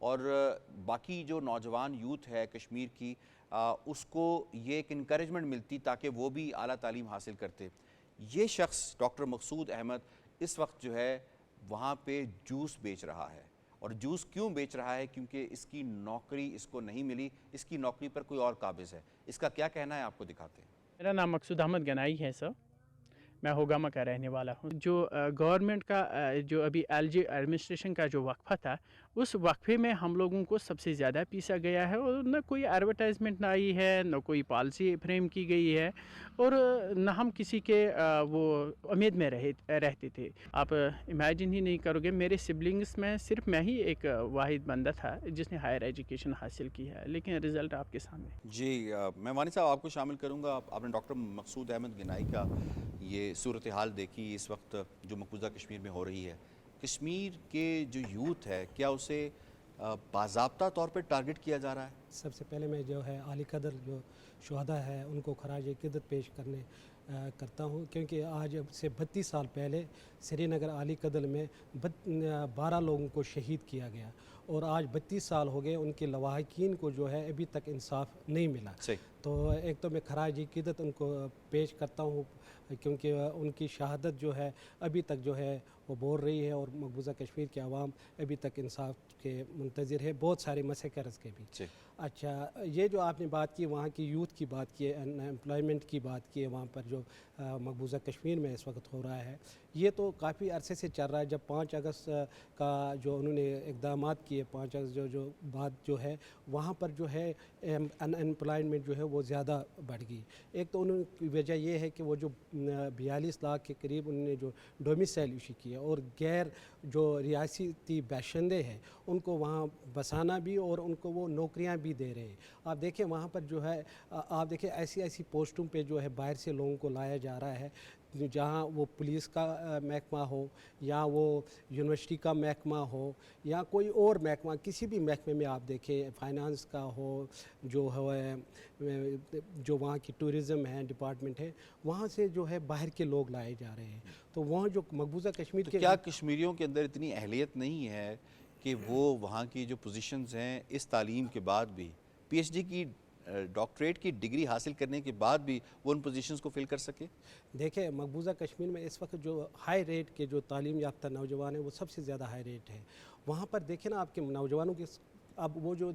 اور باقی جو نوجوان یوتھ ہے کشمیر کی اس کو یہ ایک انکریجمنٹ ملتی تاکہ وہ بھی اعلیٰ تعلیم حاصل کرتے. یہ شخص ڈاکٹر مقصود احمد اس وقت جو ہے وہاں پہ جوس بیچ رہا ہے. اور جوس کیوں بیچ رہا ہے؟ کیونکہ اس کی نوکری اس کو نہیں ملی, اس کی نوکری پر کوئی اور قابض ہے. اس کا کیا کہنا ہے آپ کو دکھاتے ہیں. میرا نام مقصود احمد گنائی ہے سر, میں ہوگامہ کا رہنے والا ہوں. جو گورنمنٹ کا جو ابھی ایل جی ایڈمنسٹریشن کا جو وقفہ تھا, اس وقفے میں ہم لوگوں کو سب سے زیادہ پیسا گیا ہے, اور نہ کوئی ایڈورٹائزمنٹ نہ آئی ہے, نہ کوئی پالیسی فریم کی گئی ہے, اور نہ ہم کسی کے وہ امید میں رہتے تھے. آپ امیجن ہی نہیں کرو گے, میرے سبلنگس میں صرف میں ہی ایک واحد بندہ تھا جس نے ہائر ایجوکیشن حاصل کی ہے, لیکن رزلٹ آپ کے سامنے. جی میں وانی صاحب آپ کو شامل کروں گا. آپ نے ڈاکٹر مقصود احمد گنائی کا یہ صورتحال دیکھی اس وقت جو مقبوضہ کشمیر میں ہو رہی ہے. کشمیر کے جو یوتھ ہے کیا اسے باضابطہ طور پہ ٹارگٹ کیا جا رہا ہے؟ سب سے پہلے میں جو ہے عالی قدر جو شہداء ہے ان کو خراج عقیدت پیش کرتا ہوں, کیونکہ آج سے 32 سال پہلے سری نگر عالی قدر میں 12 لوگوں کو شہید کیا گیا, اور آج 32 سال ہو گئے ان کے لواحقین کو جو ہے ابھی تک انصاف نہیں ملا. تو ایک تو میں خراج عقیدت ان کو پیش کرتا ہوں, کیونکہ ان کی شہادت جو ہے ابھی تک جو ہے وہ بول رہی ہے, اور مقبوضہ کشمیر کے عوام ابھی تک انصاف کے منتظر ہے, بہت سارے مسئلے کے بھی. اچھا, یہ جو آپ نے بات کی وہاں کی یوتھ کی بات کی, ان امپلائمنٹ کی بات کی, وہاں پر جو مقبوضہ کشمیر میں اس وقت ہو رہا ہے, یہ تو کافی عرصے سے چل رہا ہے. جب 5 اگست کا جو انہوں نے اقدامات کیے, 5 اگست جو بات جو ہے وہاں پر جو ہے ان امپلائمنٹ جو ہے وہ زیادہ بڑھ گئی. ایک تو انہوں کی وجہ یہ ہے کہ وہ جو 42 لاکھ کے قریب انہوں نے جو ڈومیسائل ایشو کیا, اور غیر جو ریاستی باشندے ہیں ان کو وہاں بسانا بھی, اور ان کو وہ نوکریاں بھی دے رہے ہیں. آپ دیکھیں وہاں پر جو ہے, آپ دیکھیں ایسی پوسٹوں پہ جو ہے باہر سے لوگوں کو لایا جا رہا ہے, جہاں وہ پولیس کا محکمہ ہو, یا وہ یونیورسٹی کا محکمہ ہو, یا کوئی اور محکمہ, کسی بھی محکمے میں آپ دیکھیں, فائنانس کا ہو, جو ہے جو وہاں کی ٹورزم ہے ڈپارٹمنٹ ہے, وہاں سے جو ہے باہر کے لوگ لائے جا رہے ہیں. تو وہاں جو مقبوضہ کشمیر کے, کیا کشمیریوں کے اندر اتنی اہلیت نہیں ہے کہ وہ وہاں کی جو پوزیشنز ہیں اس تعلیم کے بعد بھی, پی ایچ ڈی کی ڈاکٹریٹ کی ڈگری حاصل کرنے کے بعد بھی وہ ان پوزیشنز کو فل کر سکے؟ دیکھیں مقبوضہ کشمیر میں اس وقت جو ہائی ریٹ کے جو تعلیم یافتہ نوجوان ہیں وہ سب سے زیادہ ہائی ریٹ ہے. وہاں پر دیکھیں نا آپ کے نوجوانوں کے, اب وہ جو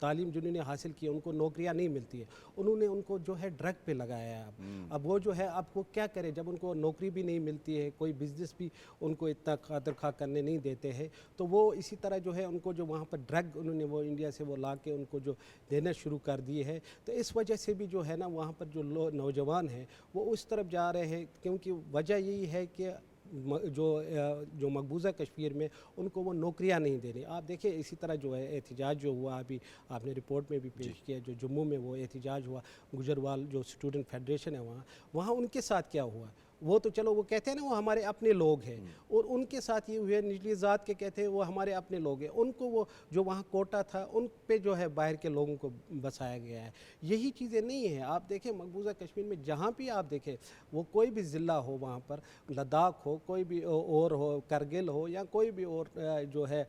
تعلیم جنہوں نے حاصل کی ان کو نوکریاں نہیں ملتی ہے, انہوں نے ان کو جو ہے ڈرگ پہ لگایا ہے. اب وہ جو ہے اب وہ کیا کرے جب ان کو نوکری بھی نہیں ملتی ہے, کوئی بزنس بھی ان کو اتنا خاطر خواہ کرنے نہیں دیتے ہیں, تو وہ اسی طرح جو ہے ان کو جو وہاں پر ڈرگ انہوں نے وہ انڈیا سے وہ لا کے ان کو جو دینا شروع کر دیے ہے. تو اس وجہ سے بھی جو ہے نا وہاں پر جو نوجوان ہیں وہ اس طرف جا رہے ہیں, کیونکہ وجہ یہی ہے کہ جو مقبوضہ کشمیر میں ان کو وہ نوکریاں نہیں دے رہی. آپ دیکھیں اسی طرح جو ہے احتجاج جو ہوا, ابھی آپ نے رپورٹ میں بھی پیش کیا, جو جموں میں وہ احتجاج ہوا, گجروال جو اسٹوڈنٹ فیڈریشن ہے وہاں ان کے ساتھ کیا ہوا, وہ تو چلو وہ کہتے ہیں نا وہ ہمارے اپنے لوگ ہیں, اور ان کے ساتھ یہ ہوئے نچلی ذات کے کہتے ہیں وہ ہمارے اپنے لوگ ہیں, ان کو وہ جو وہاں کوٹا تھا ان پہ جو ہے باہر کے لوگوں کو بسایا گیا ہے. یہی چیزیں نہیں ہیں. آپ دیکھیں مقبوضہ کشمیر میں جہاں بھی آپ دیکھیں, وہ کوئی بھی ضلع ہو, وہاں پر لداخ ہو, کوئی بھی اور ہو, کرگل ہو, یا کوئی بھی اور جو ہے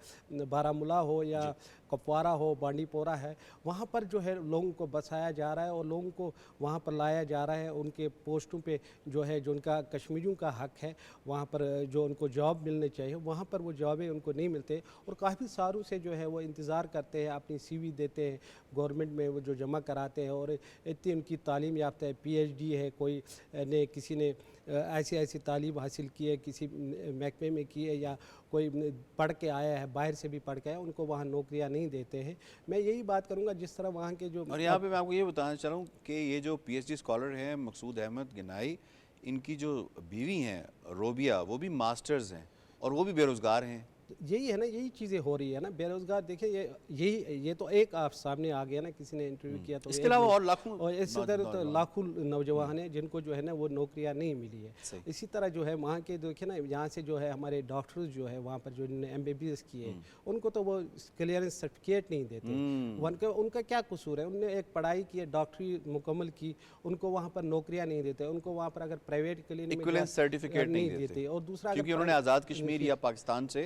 بارہمولہ ہو, یا کپوارہ ہو, بانڈی پورہ ہے, وہاں پر جو ہے لوگوں کو بسایا جا رہا ہے, اور لوگوں کو وہاں پر لایا جا رہا ہے. ان کے پوسٹوں پہ جو ہے جو ان کا کشمیریوں کا حق ہے, وہاں پر جو ان کو جاب ملنے چاہیے, وہاں پر وہ جابیں ان کو نہیں ملتے, اور کافی سالوں سے جو ہے وہ انتظار کرتے ہیں, اپنی سی وی دیتے ہیں گورنمنٹ میں, وہ جو جمع کراتے ہیں, اور اتنی ان کی تعلیم یافتہ ہے, پی ایچ ڈی ہے, کوئی نے کسی نے ایسی تعلیم حاصل کی ہے, کسی محکمے میں کی ہے, یا کوئی پڑھ کے آیا ہے, باہر سے بھی پڑھ کے آیا, ان کو وہاں نوکریاں نہیں دیتے ہیں. میں یہی بات کروں گا جس طرح وہاں کے جو, اور یہاں پہ میں آپ کو یہ بتانا چاہ رہا ہوں کہ یہ جو پی ایچ ڈی اسکالر ہیں مقصود احمد گنائی, ان کی جو بیوی ہیں روبیہ, وہ بھی ماسٹرز ہیں اور وہ بھی بے روزگار ہیں. یہی ہے نا, یہی چیزیں ہو رہی ہے نا, بے روزگار. دیکھیں یہ تو ایک آپ سامنے آ گیا نا, کسی نے انٹرویو کیا تو اس کے علاوہ اور لاکھوں, اور اسی طرح تو لاکھوں نوجوان ہیں جن کو جو ہے نا وہ نوکریاں نہیں ملی ہے. اسی طرح جو ہے وہاں کے دیکھیں نا, یہاں سے جو ہے ہمارے ڈاکٹرز جو ہے وہاں پر جو انہوں نے ایم بی بی ایس کیے, ان کو تو وہ کلیئرنس سرٹیفکیٹ نہیں دیتے. ان کا کیا قصور ہے, انہوں نے ایک پڑھائی کی ہے, ڈاکٹری مکمل کی, ان کو وہاں پر نوکریاں نہیں دیتے. ان کو وہاں پر اگر پرائیویٹ کلینک ایکویلنس سرٹیفکیٹ نہیں دیتے, اور دوسرا کیونکہ انہوں نے آزاد کشمیر یا پاکستان سے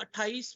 28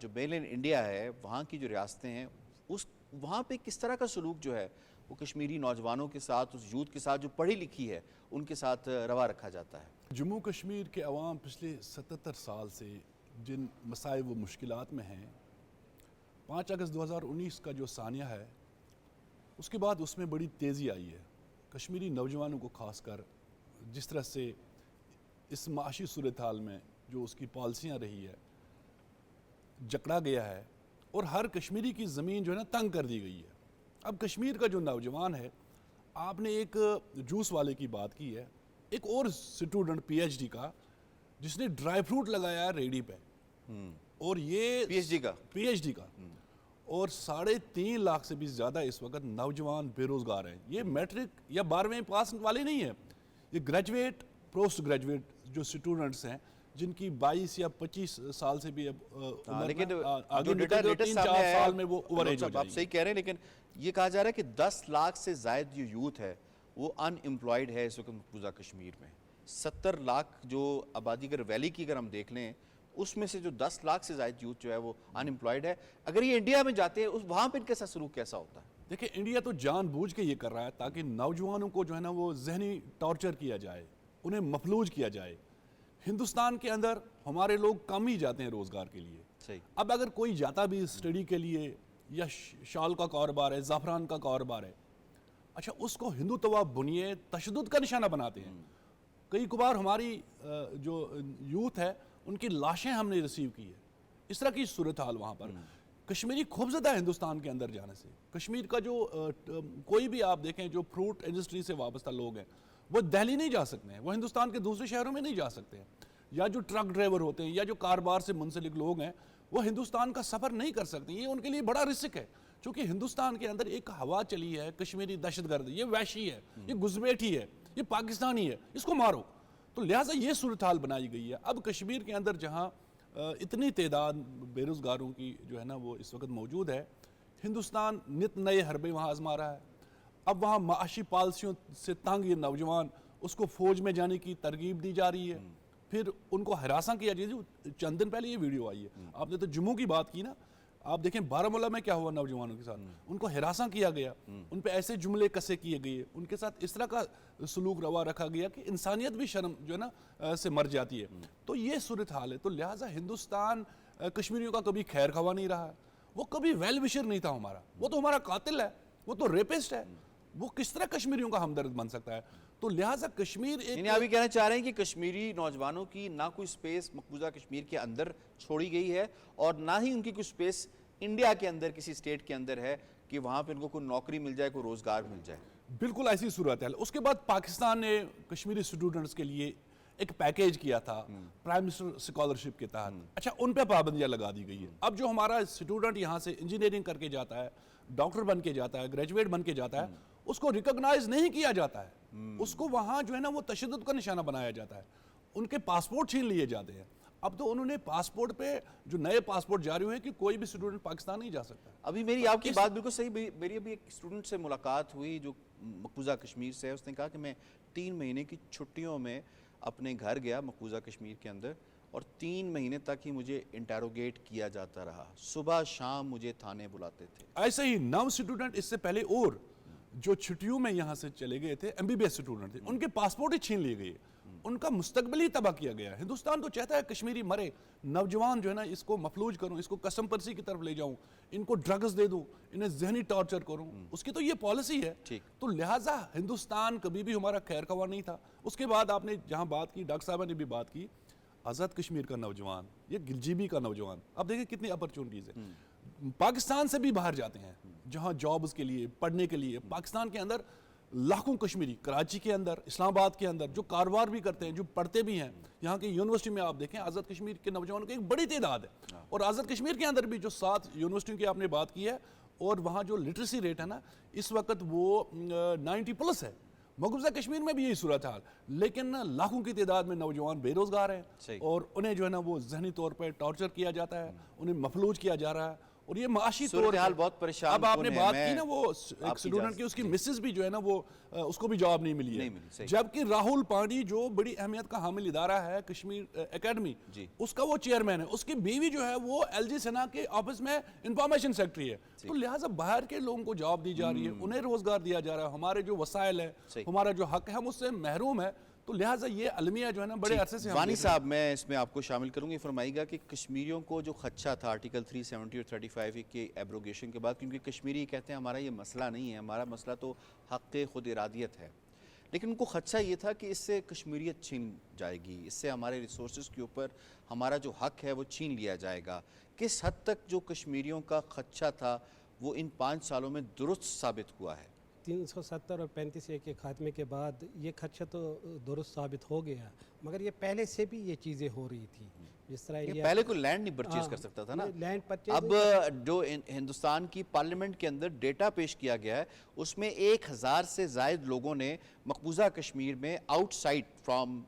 جو میل ان انڈیا ہے وہاں کی جو ریاستیں ہیں وہاں پہ کس طرح کا سلوک جو ہے وہ کشمیری نوجوانوں کے ساتھ, اس یوتھ کے ساتھ جو پڑھی لکھی ہے ان کے ساتھ روا رکھا جاتا ہے؟ جموں کشمیر کے عوام پچھلے 77 سال سے جن مسائل و مشکلات میں ہیں, 5 اگست 2019 کا جو ثانیہ ہے اس کے بعد اس میں بڑی تیزی آئی ہے. کشمیری نوجوانوں کو خاص کر جس طرح سے اس معاشی صورتحال میں جو اس کی پالیسیاں رہی ہے جکڑا گیا ہے, اور ہر کشمیری کی زمین جو ہے نا تنگ کر دی گئی ہے. اب کشمیر کا جو نوجوان ہے, آپ نے ایک جوس والے کی بات کی ہے, ایک اور اسٹوڈنٹ پی ایچ ڈی کا جس نے ڈرائی فروٹ لگایا ہے ریڈی پہ, اور یہ پی ایچ ڈی کا اور 3.5 لاکھ سے بھی زیادہ اس وقت نوجوان بے روزگار ہیں. یہ میٹرک یا 12ویں پاس والے نہیں ہیں, یہ گریجویٹ پوسٹ گریجویٹ جو اسٹوڈنٹس ہیں جن کی 22 یا 25 سال سے بھی لیکن آگے 3-4 سال میں وہ اوور ایج ہو جائے آپ صحیح کہہ رہے ہیں, لیکن یہ کہا جا رہا ہے کہ 10 لاکھ سے زائد جو یوتھ ہے وہ ان امپلائڈ ہے اس وقت مقبوضہ کشمیر میں. 70 لاکھ جو آبادی اگر ویلی کی اگر ہم دیکھ لیں اس میں سے جو 10 لاکھ سے زائد یوتھ جو ہے وہ ان امپلائڈ ہے. اگر یہ انڈیا میں جاتے ہیں وہاں پہ ان کے ساتھ سلوک کیسا ہوتا ہے؟ دیکھیں, انڈیا تو جان بوجھ کے یہ کر رہا ہے تاکہ نوجوانوں کو جو ہے نا وہ ذہنی ٹارچر کیا جائے, انہیں مفلوج کیا جائے. ہندوستان کے اندر ہمارے لوگ کم ہی جاتے ہیں روزگار کے لیے. صحیح. اب اگر کوئی جاتا بھی اسٹڈی کے لیے یا شال کا کاروبار ہے, زعفران کا کاروبار ہے, اچھا اس کو ہندوتوا بنیے تشدد کا نشانہ بناتے ہیں. کئی کبار ہماری جو یوتھ ہے ان کی لاشیں ہم نے ریسیو کی ہے. اس طرح کی صورتحال وہاں پر. کشمیری خوفزدہ ہے ہندوستان کے اندر جانے سے. کشمیر کا جو کوئی بھی آپ دیکھیں جو فروٹ انڈسٹری سے وابستہ لوگ ہیں وہ دہلی نہیں جا سکتے ہیں, وہ ہندوستان کے دوسرے شہروں میں نہیں جا سکتے ہیں, یا جو ٹرک ڈرائیور ہوتے ہیں یا جو کاروبار سے منسلک لوگ ہیں وہ ہندوستان کا سفر نہیں کر سکتے. یہ ان کے لیے بڑا رسک ہے, چونکہ ہندوستان کے اندر ایک ہوا چلی ہے کشمیری دہشت گرد, یہ وحشی ہے, یہ گزبیٹھی ہے, یہ پاکستانی ہے, اس کو مارو. تو لہٰذا یہ صورتحال بنائی گئی ہے. اب کشمیر کے اندر جہاں اتنی تعداد بے روزگاروں کی جو ہے نا وہ اس وقت موجود ہے, ہندوستان نت نئے حربے وہاں آزما رہا ہے. اب وہاں معاشی پالیسیوں سے تنگ یہ نوجوان, اس کو فوج میں جانے کی ترغیب دی جا رہی ہے, پھر ان کو ہراساں کیا جائے. چند دن پہلے یہ ویڈیو آئی ہے, آپ نے تو جموں کی بات کی نا, آپ دیکھیں بارہمولہ میں کیا ہوا نوجوانوں کے ساتھ, ان کو ہراساں کیا گیا, ان پہ ایسے جملے کسے کیے گئے, ان کے ساتھ اس طرح کا سلوک روا رکھا گیا کہ انسانیت بھی شرم جو ہے نا سے مر جاتی ہے. تو یہ صورتحال ہے. تو لہٰذا ہندوستان کشمیریوں کا کبھی خیر خواہ نہیں رہا, وہ کبھی ویل وشر نہیں تھا ہمارا, وہ تو ہمارا قاتل ہے, وہ تو ریپسٹ ہے, وہ کس طرح کشمیریوں کا ہمدرد بن سکتا ہے. تو لہٰذا کشمیر ایک, یعنی آپ یہ کہنا چاہ رہے ہیں کہ کشمیری نوجوانوں کی نہ کوئی سپیس مقبوضہ کشمیر کے اندر چھوڑی گئی ہے اور نہ ہی ان کی کوئی سپیس انڈیا کے اندر کسی سٹیٹ کے اندر ہے کہ وہاں پہ ان کو کوئی نوکری مل جائے, کوئی روزگار مل جائے. بالکل ایسی صورت ہے. اس کے بعد پاکستان نے کشمیری اسٹوڈنٹس کے لیے ایک پیکیج کیا تھا پرائم منسٹر اسکالرشپ کے تحت. اچھا ان پہ پابندیاں لگا دی گئی ہے. اب جو ہمارا اسٹوڈنٹ یہاں سے انجینئرنگ کر کے جاتا ہے, ڈاکٹر بن کے جاتا ہے, گریجویٹ بن کے جاتا ہے, اس کو ریکگنائز نہیں کیا جاتا ہے, اس کو وہاں جو ہے نا وہ تشدد کا نشانہ بنایا جاتا ہے, ان کے پاسپورٹ چھین لیے جاتے ہیں. اب تو انہوں نے پاسپورٹ پہ جو نئے پاسپورٹ جاری ہوئے کہ کوئی بھی اسٹوڈنٹ پاکستان نہیں جا سکتا. ابھی میری آپ کی بات بالکل صحیح, میری ابھی ایک اسٹوڈنٹ سے ملاقات ہوئی جو مقبوضہ کشمیر سے ہے. اس نے کہا کہ میں 3 مہینے کی چھٹیوں میں اپنے گھر گیا مقبوضہ کشمیر کے اندر, اور 3 مہینے تک ہی مجھے انٹیروگیٹ کیا جاتا رہا, صبح شام مجھے تھانے بلاتے تھے. ایسے ہی 9 اسٹوڈنٹ اس سے پہلے اور جو چھٹیوں میں یہاں سے چلے گئے تھے, M B B S student تھے, ان کے پاسپورٹ ہی چھین لیے گئے, ان کا مستقبل ہی تباہ کیا گیا. ہندوستان تو چاہتا ہے کشمیری مرے, نوجوان جو ہے نا اس کو مفلوج کروں, اس کو کسم پرسی کی طرف لے جاؤں, ان کو ڈرگز دے دوں, انہیں ذہنی ٹارچر کروں, اس کی تو یہ پالیسی ہے. تو لہٰذا ہندوستان کبھی بھی ہمارا خیر خواہ نہیں تھا. اس کے بعد آپ نے جہاں بات کی, ڈاکٹر صاحبہ نے بھی بات کی, آزاد کشمیر کا نوجوان, یہ گلجیبی کا نوجوان, اب دیکھیں کتنی اپرچونٹیز ہیں. پاکستان سے بھی باہر جاتے ہیں جہاں جابز کے لیے, پڑھنے کے لیے. پاکستان کے اندر لاکھوں کشمیری, کراچی کے اندر, اسلام آباد کے اندر جو کاروبار بھی کرتے ہیں, جو پڑھتے بھی ہیں. یہاں کی یونیورسٹی میں آپ دیکھیں آزاد کشمیر کے نوجوانوں کی ایک بڑی تعداد ہے. اور آزاد کشمیر کے اندر بھی جو 7 یونیورسٹیوں کی آپ نے بات کی ہے, اور وہاں جو لٹریسی ریٹ ہے نا اس وقت وہ 90+ ہے. مقبوضہ کشمیر میں بھی یہی صورتحال, لیکن لاکھوں کی تعداد میں نوجوان بے روزگار ہیں, اور انہیں جو ہے نا وہ ذہنی طور پر ٹارچر کیا جاتا ہے, انہیں مفلوج کیا جا رہا ہے, اور یہ معاشی طور صورتحال پر بہت پریشان اب آپ نے کن ہے. بات میں کی نا وہ آپ ایک کی اسٹوڈنٹ اجازت- کی اس کی جی. مسز بھی جو ہے نا وہ اس کو بھی جاب نہیں ملی ہے نہیں ملی، صحیح. جبکہ راہل پانڈی جو بڑی اہمیت کا حامل ادارہ ہے کشمیر اکیڈمی جی. اس کا وہ چیئرمین ہے, اس کی بیوی جو ہے وہ ایل جی سنہا کے آفس میں انفارمیشن سیکرٹری ہے. تو لہٰذا باہر کے لوگوں کو جاب دی جا رہی ہے, انہیں روزگار دیا جا رہا ہے, ہمارے جو وسائل ہے, صحیح. ہمارا جو حق ہے ہم اس سے محروم ہے. تو لہٰذا یہ المیہ جو ہے نا بڑے عرصے سے ہم وانی دیکھ رہے ہیں. صاحب, میں اس میں آپ کو شامل کروں گی. فرمائیے گا کہ کشمیریوں کو جو خدشہ تھا آرٹیکل 370 اور 35 کے ایبروگیشن کے بعد, کیونکہ کشمیری کہتے ہیں ہمارا یہ مسئلہ نہیں ہے, ہمارا مسئلہ تو حق خود ارادیت ہے, لیکن ان کو خدشہ یہ تھا کہ اس سے کشمیریت چھین جائے گی, اس سے ہمارے ریسورسز کے اوپر ہمارا جو حق ہے وہ چھین لیا جائے گا. کس حد تک جو کشمیریوں کا خدشہ تھا وہ ان 5 سالوں میں درست ثابت ہوا ہے؟ 370 اور 35A کے خاتمے کے بعد یہ خدشہ تو درست ثابت ہو گیا, مگر یہ پہلے سے بھی یہ چیزیں ہو رہی تھی. جس طرح یہ پہلے کوئی لینڈ نہیں پرچیز کر سکتا تھا نا. لینڈ پرچیز اب جو ہندوستان کی پارلیمنٹ کے اندر ڈیٹا پیش کیا گیا ہے اس میں 1000 سے زائد لوگوں نے مقبوضہ کشمیر میں آؤٹ سائڈ فرام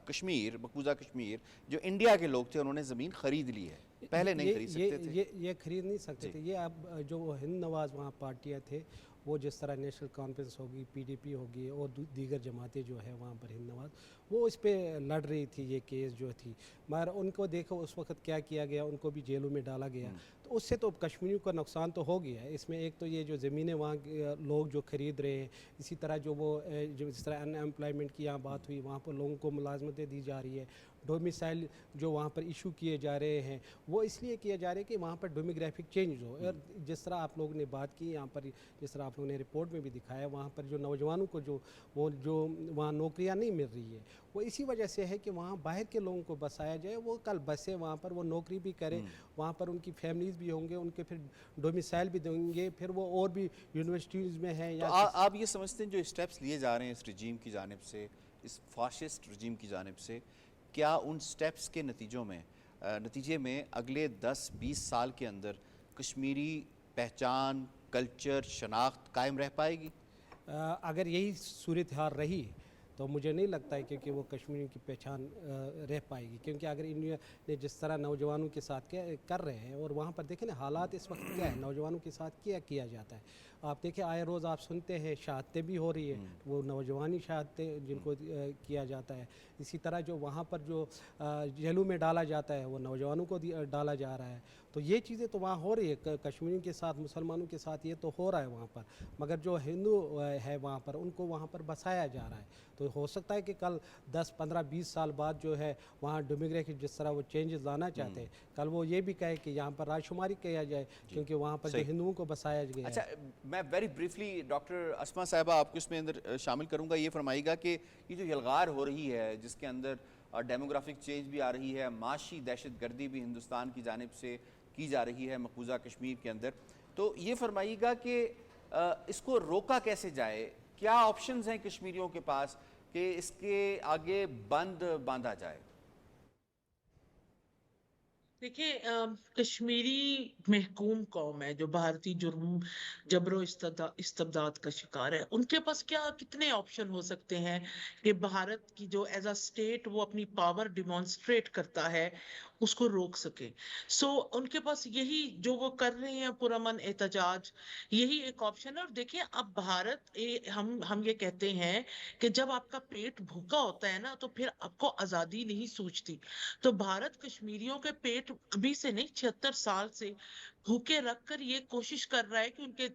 کشمیر, مقبوضہ کشمیر جو انڈیا کے لوگ تھے انہوں نے زمین خرید لی ہے, پہلے نہیں خرید سکتے تھے. یہ خرید نہیں سکتے تھے. یہ اب جو ہند نواز وہاں پارٹیاں تھے وہ جس طرح نیشنل کانفرنس ہوگی, پی ڈی پی ہوگی اور دیگر جماعتیں جو ہے وہاں پر ہند نواز, وہ اس پہ لڑ رہی تھی یہ کیس جو تھی, مگر ان کو دیکھو اس وقت کیا کیا گیا, ان کو بھی جیلوں میں ڈالا گیا. تو اس سے تو کشمیریوں کا نقصان تو ہو گیا ہے. اس میں ایک تو یہ جو زمینیں وہاں لوگ جو خرید رہے ہیں, اسی طرح جو وہ جو جس طرح ان ایمپلائمنٹ کی یہاں بات ہوئی, وہاں پر لوگوں کو ملازمتیں دی جا رہی ہے. ڈومیسائل جو وہاں پر ایشو کیے جا رہے ہیں وہ اس لیے کیے جا رہے ہیں کہ وہاں پر ڈیموگرافک چینج ہو. اور جس طرح آپ لوگوں نے بات کی یہاں پر, جس طرح آپ لوگوں نے رپورٹ میں بھی دکھایا, وہاں پر جو نوجوانوں کو جو وہاں نوکریاں نہیں مل رہی ہے, وہ اسی وجہ سے ہے کہ وہاں باہر کے لوگوں کو بسایا جائے, وہ کل بسے وہاں پر, وہ نوکری بھی کرے, وہاں پر ان کی فیملیز بھی ہوں گے, ان کے پھر ڈومیسائل بھی دیں گے, پھر وہ اور بھی یونیورسٹیز میں ہیں. تو آپ یہ سمجھتے ہیں جو اسٹیپس لیے جا رہے ہیں اس رجیم کی جانب سے, اس فاشسٹ رجیم کی جانب سے, کیا ان سٹیپس کے نتیجے میں اگلے 10-20 سال کے اندر کشمیری پہچان, کلچر, شناخت قائم رہ پائے گی؟ اگر یہی صورتحال رہی تو مجھے نہیں لگتا ہے کہ وہ کشمیریوں کی پہچان رہ پائے گی. کیونکہ اگر انڈیا نے جس طرح نوجوانوں کے ساتھ کر رہے ہیں, اور وہاں پر دیکھیں نا حالات اس وقت کیا ہے, نوجوانوں کے ساتھ کیا جاتا ہے. آپ دیکھیں آئے روز آپ سنتے ہیں شہادتیں بھی ہو رہی ہیں, وہ نوجوانی شہادتیں جن کو کیا جاتا ہے. اسی طرح جو وہاں پر جو جیلوں میں ڈالا جاتا ہے وہ نوجوانوں کو ڈالا جا رہا ہے. تو یہ چیزیں تو وہاں ہو رہی ہے, کشمیریوں کے ساتھ, مسلمانوں کے ساتھ یہ تو ہو رہا ہے وہاں پر. مگر جو ہندو ہے وہاں پر, ان کو وہاں پر بسایا جا رہا ہے. تو ہو سکتا ہے کہ کل 10, 15, 20 سال بعد جو ہے وہاں ڈیموگرافک جس طرح وہ چینجز لانا چاہتے ہیں, کل وہ یہ بھی کہے کہ یہاں پر رائے شماری کیا جائے, کیونکہ وہاں پر جو ہندوؤں کو بسایا گیا ہے. اچھا, میں ویری بریفلی ڈاکٹر اسما صاحبہ آپ کو اس میں اندر شامل کروں گا. یہ فرمائیے گا کہ یہ جو یلغار ہو رہی ہے جس کے اندر ڈیموگرافک چینج بھی آ رہی ہے, معاشی دہشت گردی بھی ہندوستان کی جانب سے کی جا رہی ہے مقبوضہ کشمیر کے اندر, تو یہ فرمائیے گا کہ اس کو روکا کیسے جائے؟ کیا آپشنز ہیں کشمیریوں کے پاس کہ اس کے آگے باندھا جائے؟ دیکھیں, کشمیری محکوم قوم ہے جو بھارتی جرم, جبر و استبداد کا شکار ہے. ان کے پاس کتنے آپشن ہو سکتے ہیں کہ بھارت کی جو ایز اے اسٹیٹ وہ اپنی پاور ڈیمانسٹریٹ کرتا ہے اس کو روک سکے. ان کے پاس یہی جو وہ کر رہے ہیں پرامن احتجاج, یہی ایک آپشن ہے. اور دیکھیں اب بھارت, ہم یہ کہتے ہیں کہ جب آپ کا پیٹ بھوکا ہوتا ہے نا تو پھر آپ کو آزادی نہیں سوچتی. تو بھارت کشمیریوں کے پیٹ ابھی سے نہیں 76 سال سے بھوکے رکھ کر یہ کوشش کر رہا ہے کہ ان کے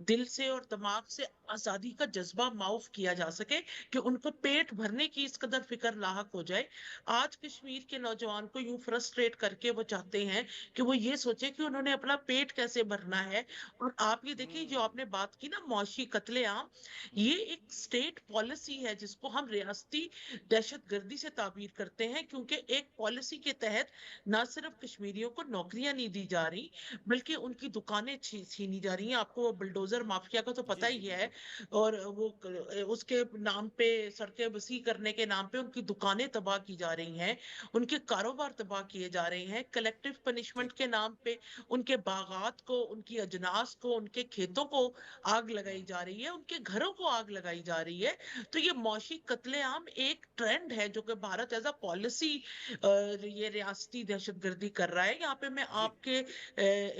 دل سے اور دماغ سے آزادی کا جذبہ معاف کیا جا سکے, کہ ان کو پیٹ بھرنے کی اس قدر فکر لاحق ہو جائے. آج کشمیر کے نوجوان کو یوں فرسٹریٹ کر کے وہ چاہتے ہیں کہ وہ یہ سوچے کہ انہوں نے اپنا پیٹ کیسے بھرنا ہے. اور آپ یہ دیکھیں جو آپ نے بات کی نا معاشی قتل عام, یہ ایک سٹیٹ پالیسی ہے جس کو ہم ریاستی دہشت گردی سے تعبیر کرتے ہیں, کیونکہ ایک پالیسی کے تحت نہ صرف کشمیریوں کو نوکریاں نہیں دی جا رہی بلکہ ان کی دکانیں چھینی جا رہی ہیں. آپ کو بلڈوزر مافیا کا تو پتہ ہی ہے, اور وہ اس کے نام پہ, سڑکیں وسیع کرنے کے نام پہ ان کی دکانیں تباہ کی جا رہی ہیں, ان کے کاروبار تباہ کیے جا رہے ہیں. کلیکٹیو پنشمنٹ کے نام پہ ان کے باغات کو, ان کی اجناس کو, ان کے کھیتوں کو آگ لگائی جا رہی ہے, ان کے گھروں کو آگ لگائی جا رہی ہے. تو یہ معاشی قتل عام ایک ٹرینڈ ہے جو کہ بھارت ایز اے پالیسی یہ ریاستی دہشت گردی کر رہا ہے. یہاں پہ میں آپ کے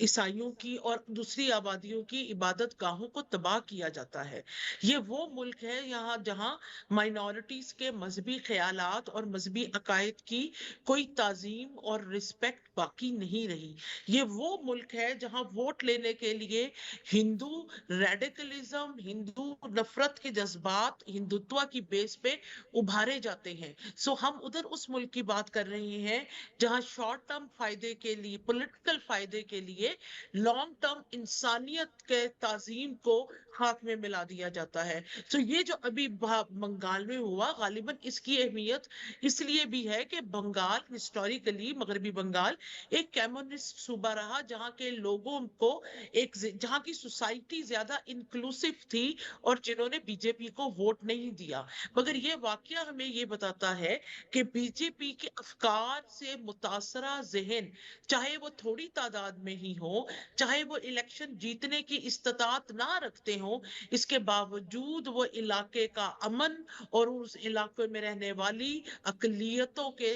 عیسائیوں کی اور دوسری آبادیوں کی عبادت گاہوں کو تباہ کیا جاتا ہے. یہ وہ ملک ہے یہاں جہاں مائنورٹیز کے مذہبی خیالات اور مذہبی عقائد کی کوئی تعظیم اور رسپیکٹ باقی نہیں رہی. یہ وہ ملک ہے جہاں ووٹ لینے کے لیے ہندو ریڈیکلزم، ہندو نفرت کے جذبات ہندوتوا کی بیس پہ ابھارے جاتے ہیں. سو ہم ادھر اس ملک کی بات کر رہے ہیں جہاں شارٹ ٹرم فائدے کے لیے، پولیٹیکل فائدے کے لیے لانگ ٹرم انسانیت کے تعظیم کو ہاتھ میں ملا دیا جاتا ہے. تو یہ جو ابھی بنگال میں ہوا، غالباً اس کی اہمیت اس لیے بھی ہے کہ بنگال ہسٹوریکلی، مغربی بنگال ایک کمیونسٹ صوبہ رہا جہاں کے لوگوں کو جہاں کی سوسائٹی زیادہ انکلوسیو تھی اور جنہوں نے بی جے پی کو ووٹ نہیں دیا. مگر یہ واقعہ ہمیں یہ بتاتا ہے کہ بی جے پی کے افکار سے متاثرہ ذہن، چاہے وہ تھوڑی تعداد میں ہی ہو، چاہے وہ الیکشن جیتنے کی استطاعت نہ رکھتے ہوں، اس کے باوجود وہ علاقے کا امن اور اس علاقے میں رہنے والی اقلیتوں کے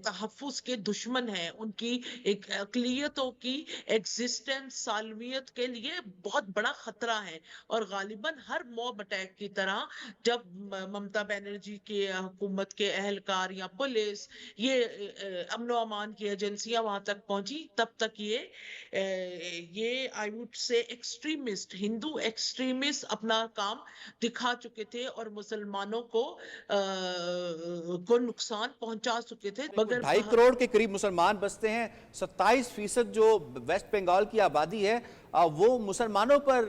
تحفظ کے دشمن ہیں. ان کی اقلیتوں کی ایگزسٹنس، سالمیت کے لیے بہت بڑا خطرہ ہے. اور غالباً ہر موب اٹیک کی طرح جب ممتا بینرجی کے حکومت کے اہلکار یا پولیس، یہ امن و امان کی ایجنسیاں وہاں تک پہنچی، تب تک یہ I would say extremist, Hindu extremist اپنا کام دکھا چکے تھے اور مسلمانوں کو نقصان پہنچا چکے تھے. مگر 2.5 کروڑ کے قریب مسلمان بستے ہیں. 27% جو ویسٹ بنگال کی آبادی ہے وہ مسلمانوں پر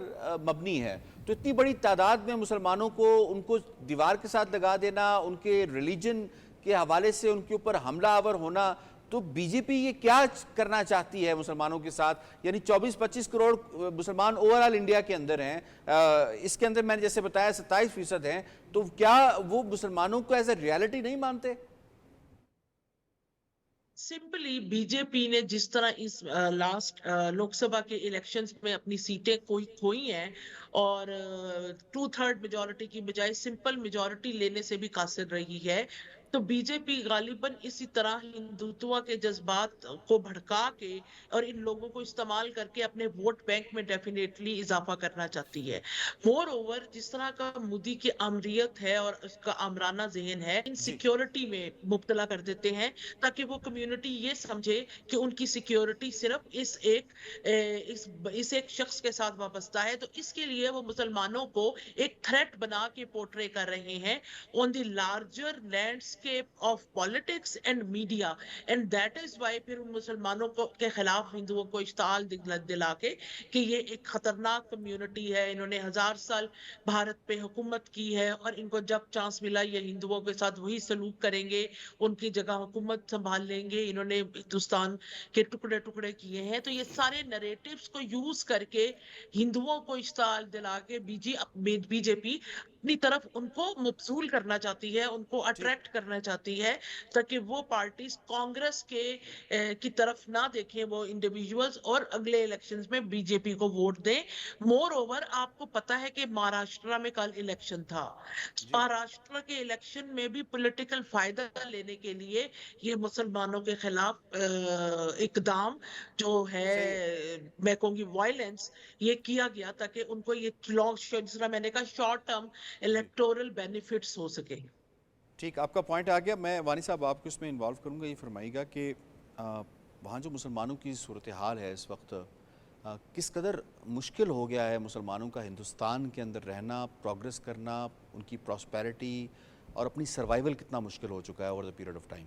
مبنی ہے. تو اتنی بڑی تعداد میں مسلمانوں کو ان کو دیوار کے ساتھ لگا دینا، ان کے ریلیجن کے حوالے سے ان کے اوپر حملہ آور ہونا، تو بی جے پی یہ کیا کرنا چاہتی ہے مسلمانوں کے ساتھ؟ یعنی 24-25 کروڑ مسلمان اوورال انڈیا کے اندر ہیں، اس کے اندر میں نے جیسے بتایا 27% ہیں. تو کیا وہ مسلمانوں کو ایز اے ریالٹی نہیں مانتے؟ سمپلی بی جے پی نے جس طرح اس لاسٹ لوک سبھا کے الیکشنز میں اپنی سیٹیں کھوئی ہیں اور 2/3 میجورٹی کی بجائے سمپل میجورٹی لینے سے بھی قاصر رہی ہے، تو بی جے پی غالباً اسی طرح ہندوتوا کے جذبات کو بھڑکا کے اور ان لوگوں کو استعمال کر کے اپنے ووٹ بینک میں ڈیفینیٹلی اضافہ کرنا چاہتی ہے. مور اوور جس طرح کا مودی کی آمریت ہے اور اس کا آمرانہ ذہن ہے، انسیکیورٹی میں مبتلا کر دیتے ہیں تاکہ وہ کمیونٹی یہ سمجھے کہ ان کی سیکیورٹی صرف اس ایک شخص کے ساتھ وابستہ ہے. تو اس کے لیے وہ مسلمانوں کو ایک تھریٹ بنا کے پورٹرے کر رہے ہیں on the larger landscape of politics and media, and that is why پھر مسلمانوں کے خلاف ہندوؤں کو اشتعال دلا کے کہ یہ ایک خطرناک کمیونٹی ہے، انہوں نے 1000 سال بھارت پہ حکومت کی ہے اور ان کو جب چانس ملا یہ ہندوؤں کے ساتھ وہی سلوک کریں گے، ان کی جگہ حکومت سنبھال لیں گے، انہوں نے ہندوستان کے ٹکڑے ٹکڑے کیے ہیں. تو یہ سارے نریٹیوز کو یوز کر کے ہندوؤں کو اشتعال دلا کے بی جے پی اپنی طرف ان کو مبذول کرنا چاہتی ہے، ان کو اٹریکٹ کرنا چاہتی ہے تاکہ وہ پارٹیز کانگریس کی طرف نہ دیکھیں وہ انڈیویجولز اور اگلے الیکشنز میں بی جے پی کو ووٹ دیں. مور اوور آپ کو پتا ہے کہ مہاراشٹرا میں کل الیکشن تھا. مہاراشٹرا کے الیکشن میں بھی پولیٹیکل فائدہ لینے کے لیے یہ مسلمانوں کے خلاف اقدام جو ہے میں کہوں گی وائلنس یہ کیا گیا تاکہ ان کو یہ جس طرح میں نے کہا شارٹ ٹرم الیکٹورل بینیفٹس ہو سکے. ٹھیک، آپ کا پوائنٹ آ گیا. میں وانی صاحب آپ کو اس میں انوالو کروں گا. یہ فرمائیے گا کہ وہاں جو مسلمانوں کی صورتحال ہے اس وقت، کس قدر مشکل ہو گیا ہے مسلمانوں کا ہندوستان کے اندر رہنا، پروگریس کرنا، ان کی پراسپیرٹی اور اپنی سروائیول کتنا مشکل ہو چکا ہے over the period of time?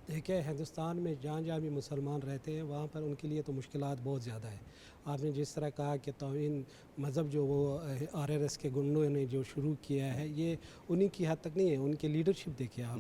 دیکھیں ہندوستان میں جہاں بھی مسلمان رہتے ہیں وہاں پر ان کے لیے تو مشکلات بہت زیادہ ہیں. آپ نے جس طرح کہا کہ توہین مذہب جو وہ RRS کے گنڈوں نے جو شروع کیا ہے یہ انہی کی حد تک نہیں ہے، ان کے لیڈرشپ دیکھیں آپ.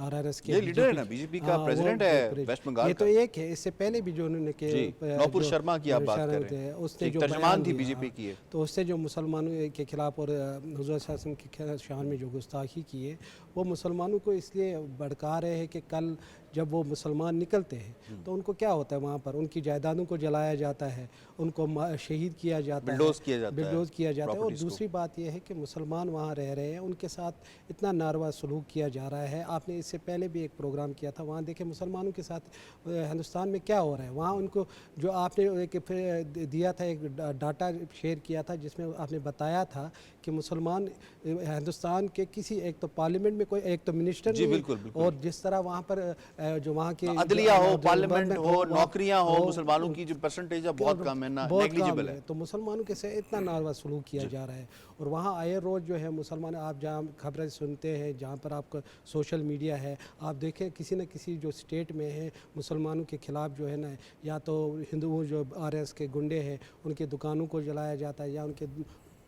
RRS کے یہ لیڈر ہے نا بی جے پی کا پریزیڈنٹ ہے ویسٹ بنگال کا. یہ تو ایک ہے، اس سے پہلے بھی جو انہوں نے کہ نوپور شرما کی آپ بات کر رہے ہیں، اس نے ایک جو ترجمان تھی بی جے پی کی ہے، تو اس سے جو مسلمانوں کے خلاف اور حضور صلی اللہ علیہ وسلم کے شان میں جو گستاخی کی ہے وہ مسلمانوں کو اس لیے بھڑکا رہے ہیں کہ کل جب وہ مسلمان نکلتے ہیں تو ان کو کیا ہوتا ہے وہاں پر ان کی جائیدادوں کو جلایا جاتا ہے, ان کو شہید کیا جاتا ہے, بلڈوز کیا جاتا ہے. اور دوسری بات یہ ہے کہ مسلمان وہاں رہ رہے ہیں, ان کے ساتھ اتنا ناروا سلوک کیا جا رہا ہے. آپ نے اس سے پہلے بھی ایک پروگرام کیا تھا, وہاں دیکھیں مسلمانوں کے ساتھ ہندوستان میں کیا ہو رہا ہے. وہاں ان کو جو آپ نے ایک دیا تھا, ایک ڈاٹا شیئر کیا تھا جس میں آپ نے بتایا تھا کہ مسلمان ہندوستان کے کسی ایک تو پارلیمنٹ میں کوئی ایک تو منسٹر نہیں, اور جس طرح وہاں پر جو وہاں کے عدلیہ ہو, پارلیمنٹ ہو, نوکریاں ہو, مسلمانوں کی جو پرسنٹیج ہے بہت کم ہے, نیگلیجبل ہے. تو مسلمانوں کے سے اتنا ناروا سلوک کیا جا رہا ہے. اور وہاں آئے روز جو ہے مسلمان, آپ جہاں خبریں سنتے ہیں, جہاں پر آپ کا سوشل میڈیا ہے, آپ دیکھیں کسی نہ کسی جو اسٹیٹ میں ہے مسلمانوں کے خلاف جو ہے نا, یا تو ہندوؤں جو RS کے گنڈے ہیں ان کے دکانوں کو جلایا جاتا ہے, یا ان کے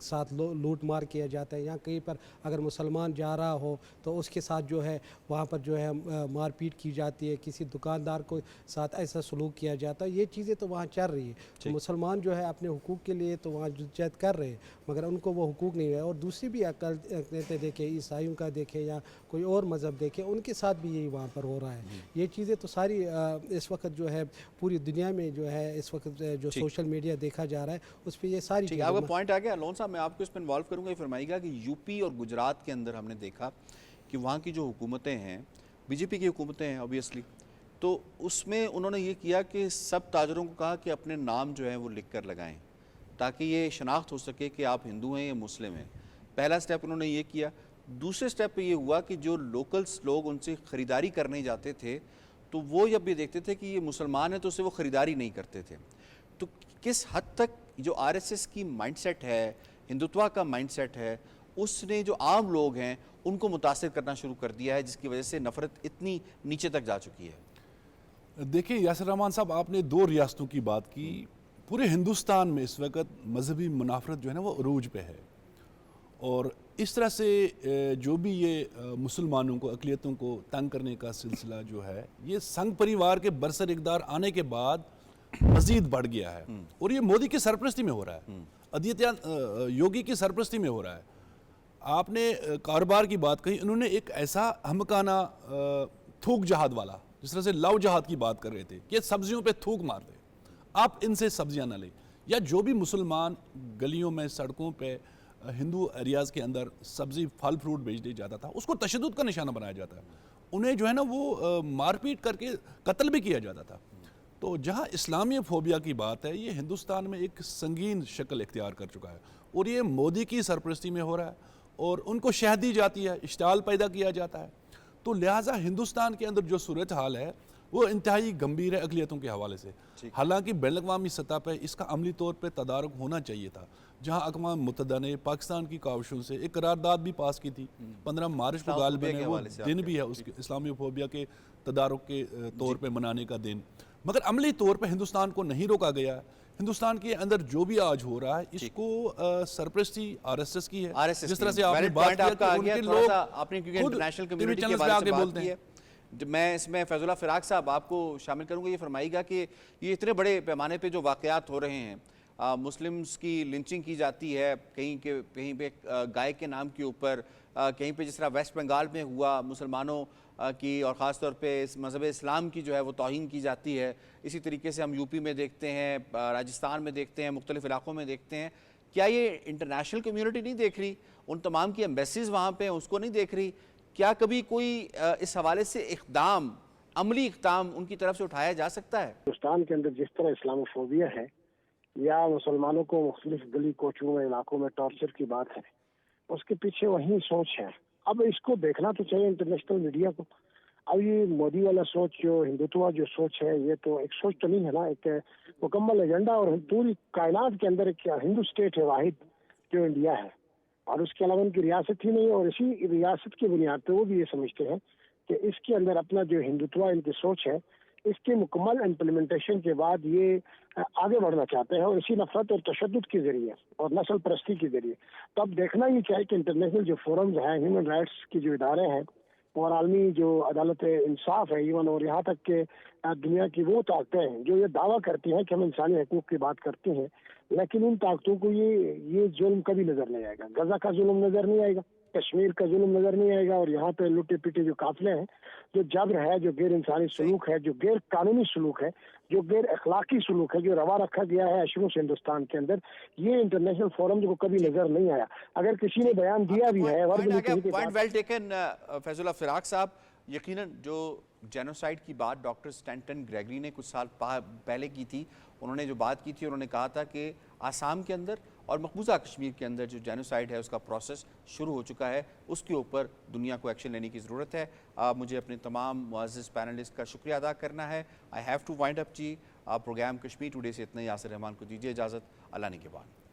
ساتھ لوٹ مار کیا جاتا ہے, یا کہیں پر اگر مسلمان جا رہا ہو تو اس کے ساتھ جو ہے وہاں پر جو ہے مار پیٹ کی جاتی ہے, کسی دکاندار کو ساتھ ایسا سلوک کیا جاتا ہے. یہ چیزیں تو وہاں چل رہی ہے. تو مسلمان جو ہے اپنے حقوق کے لیے تو وہاں جدوجہد کر رہے ہیں, مگر ان کو وہ حقوق نہیں ہے. اور دوسری بھی اقلیتیں دیکھیں, عیسائیوں کا دیکھیں یا کوئی اور مذہب دیکھیں, ان کے ساتھ بھی یہی وہاں پر ہو رہا ہے. یہ چیزیں تو ساری اس وقت جو ہے پوری دنیا میں جو ہے اس وقت جو سوشل میڈیا دیکھا جا رہا ہے اس پہ یہ ساری چیزیں. آپ کا پوائنٹ آ گیا لون صاحب, میں آپ کو اس میں انوالو کروں گا. یہ فرمائیے گا کہ یو پی اور گجرات کے اندر ہم نے دیکھا کہ وہاں کی جو حکومتیں ہیں, BJP کی حکومتیں ہیں اوبیسلی, تو اس میں انہوں نے یہ کیا کہ سب تاجروں کو کہا کہ اپنے نام جو ہیں وہ لکھ کر لگائیں تاکہ یہ شناخت ہو سکے کہ آپ ہندو ہیں یا مسلم ہیں. پہلا سٹیپ انہوں نے یہ کیا. دوسرے سٹیپ پہ یہ ہوا کہ جو لوکلز لوگ ان سے خریداری کرنے جاتے تھے تو وہ جب یہ دیکھتے تھے کہ یہ مسلمان ہیں تو اسے وہ خریداری نہیں کرتے تھے. تو کس حد تک جو RSS کی مائنڈ سیٹ ہے, ہندوتوا کا مائنڈ سیٹ ہے, اس نے جو عام لوگ ہیں ان کو متاثر کرنا شروع کر دیا ہے, جس کی وجہ سے نفرت اتنی نیچے تک جا چکی ہے. دیکھیں یاسر رحمان صاحب, آپ نے 2 ریاستوں کی بات کی. پورے ہندوستان میں اس وقت مذہبی منافرت جو ہے نا وہ عروج پہ ہے, اور اس طرح سے جو بھی یہ مسلمانوں کو, اقلیتوں کو تنگ کرنے کا سلسلہ جو ہے یہ سنگھ پریوار کے برسر اقتدار آنے کے بعد مزید بڑھ گیا ہے. اور یہ مودی کی سرپرستی میں ہو رہا ہے, آدتیہ یوگی کی سرپرستی میں ہو رہا ہے. آپ نے کاروبار کی بات کہی, انہوں نے ایک ایسا ہمکانہ تھوک جہاد والا, جس طرح سے لو جہاد کی بات کر رہے تھے کہ سبزیوں پہ تھوک مار دیں, آپ ان سے سبزیاں نہ لیں. یا جو بھی مسلمان گلیوں میں, سڑکوں پہ, ہندو ایریاز کے اندر سبزی پھل فروٹ بیچ جاتا تھا, اس کو تشدد کا نشانہ بنایا جاتا ہے. انہیں جو ہے نا وہ مار پیٹ کر کے قتل بھی کیا جاتا تھا. تو جہاں اسلامی فوبیا کی بات ہے, یہ ہندوستان میں ایک سنگین شکل اختیار کر چکا ہے, اور یہ مودی کی سرپرستی میں ہو رہا ہے, اور ان کو شہ دی جاتی ہے, اشتعال پیدا کیا جاتا ہے. تو لہٰذا ہندوستان کے اندر جو صورتحال ہے وہ انتہائی گمبھیر ہے اقلیتوں کے حوالے سے. حالانکہ بین الاقوامی سطح پہ اس کا عملی طور پہ تدارک ہونا چاہیے تھا, جہاں اقوام متحدہ نے پاکستان کی کاوشوں سے ایک قرارداد بھی پاس کی تھی. 15 مارچ کو غالباً وہ دن بھی ہے اس کے اسلامی فوبیا کے تدارک کے طور پہ منانے کا دن, مگر عملی طور پہ ہندوستان کو نہیں روکا گیا. ہندوستان کے اندر جو بھی آج ہو رہا ہے اس کو سرپرستی RSS کی ہے. جس طرح سے آپ نے بات کیا کہ ان کے لوگ اپنے کیونکہ انٹرنیشنل کمیونٹی کے بارے میں بات کی ہے, میں اس میں فیض اللہ فراق صاحب آپ کو شامل کروں گا. یہ فرمائیے گا کہ یہ اتنے بڑے پیمانے پہ جو واقعات ہو رہے ہیں, مسلمز کی لنچنگ کی جاتی ہے کہیں پہ گائے کے نام کے اوپر, کہیں پہ جس طرح ویسٹ بنگال میں ہوا مسلمانوں کی اور خاص طور پہ اس مذہب اسلام کی جو ہے وہ توہین کی جاتی ہے. اسی طریقے سے ہم UP میں دیکھتے ہیں, راجستھان میں دیکھتے ہیں, مختلف علاقوں میں دیکھتے ہیں. کیا یہ انٹرنیشنل کمیونٹی نہیں دیکھ رہی, ان تمام کی ایمبیسیز وہاں پہ اس کو نہیں دیکھ رہی؟ کیا کبھی کوئی اس حوالے سے اقدام, عملی اقدام ان کی طرف سے اٹھایا جا سکتا ہے؟ ہندوستان کے اندر جس طرح اسلام فوبیا ہے یا مسلمانوں کو مختلف گلی کوچوں میں علاقوں میں ٹارچر کی بات ہے, اس کے پیچھے وہی سوچ ہے. اب اس کو دیکھنا تو چاہیے انٹرنیشنل میڈیا کو. اب یہ مودی والا سوچ, جو ہندوتوا جو سوچ ہے, یہ تو ایک سوچ تو نہیں ہے نا, ایک مکمل ایجنڈا. اور پوری کائنات کے اندر ایک ہندو اسٹیٹ ہے واحد جو انڈیا ہے, اور اس کے علاوہ ان کی ریاست ہی نہیں ہے. اور اسی ریاست کی بنیاد پہ وہ بھی یہ سمجھتے ہیں کہ اس کے اندر اپنا جو ہندوتوا ان کی سوچ ہے, اس کے مکمل امپلیمنٹیشن کے بعد یہ آگے بڑھنا چاہتے ہیں, اور اسی نفرت اور تشدد کے ذریعے اور نسل پرستی کے ذریعے. تو اب دیکھنا یہ چاہیے کہ انٹرنیشنل جو فورمز ہیں, ہیومن رائٹس کی جو ادارے ہیں, اور عالمی جو عدالت انصاف ہے ایون, اور یہاں تک کہ دنیا کی وہ طاقتیں ہیں جو یہ دعویٰ کرتی ہیں کہ ہم انسانی حقوق کی بات کرتے ہیں, لیکن ان طاقتوں کو یہ ظلم کبھی نظر نہیں آئے گا. غزہ کا ظلم نظر نہیں آئے گا, کشمیر کا ظلم نظر نہیں آئے گا، اور یہاں پہ لٹے پیٹے جو قافلے ہیں، جو جبر ہے، جو غیر انسانی سلوک ہے، جو غیر قانونی سلوک ہے، جو غیر اخلاقی سلوک ہے، جو روا رکھا گیا ہے اشروں سے ہندوستان کے اندر، یہ انٹرنیشنل فورم کو کبھی نظر نہیں آیا۔ اگر کسی نے بیان دیا بھی ہے پوائنٹ ویل ٹیکن فیض اللہ فراق صاحب، یقیناً جو جینوسائیڈ کی بات ڈاکٹر سٹینٹن گریگری نے کچھ سال پہلے کی تھی، انہوں نے جو بات کی تھی، انہوں نے کہا تھا کہ آسام کے اندر اور مقبوضہ کشمیر کے اندر جو جینوسائیڈ ہے اس کا پروسیس شروع ہو چکا ہے، اس کے اوپر دنیا کو ایکشن لینے کی ضرورت ہے۔ مجھے اپنے تمام معزز پینلسٹ کا شکریہ ادا کرنا ہے۔ I have to wind up جی، پروگرام کشمیر ٹوڈے سے اتنا ہی۔ یاسر رحمان کو دیجیے اجازت، اللہ نگہبان۔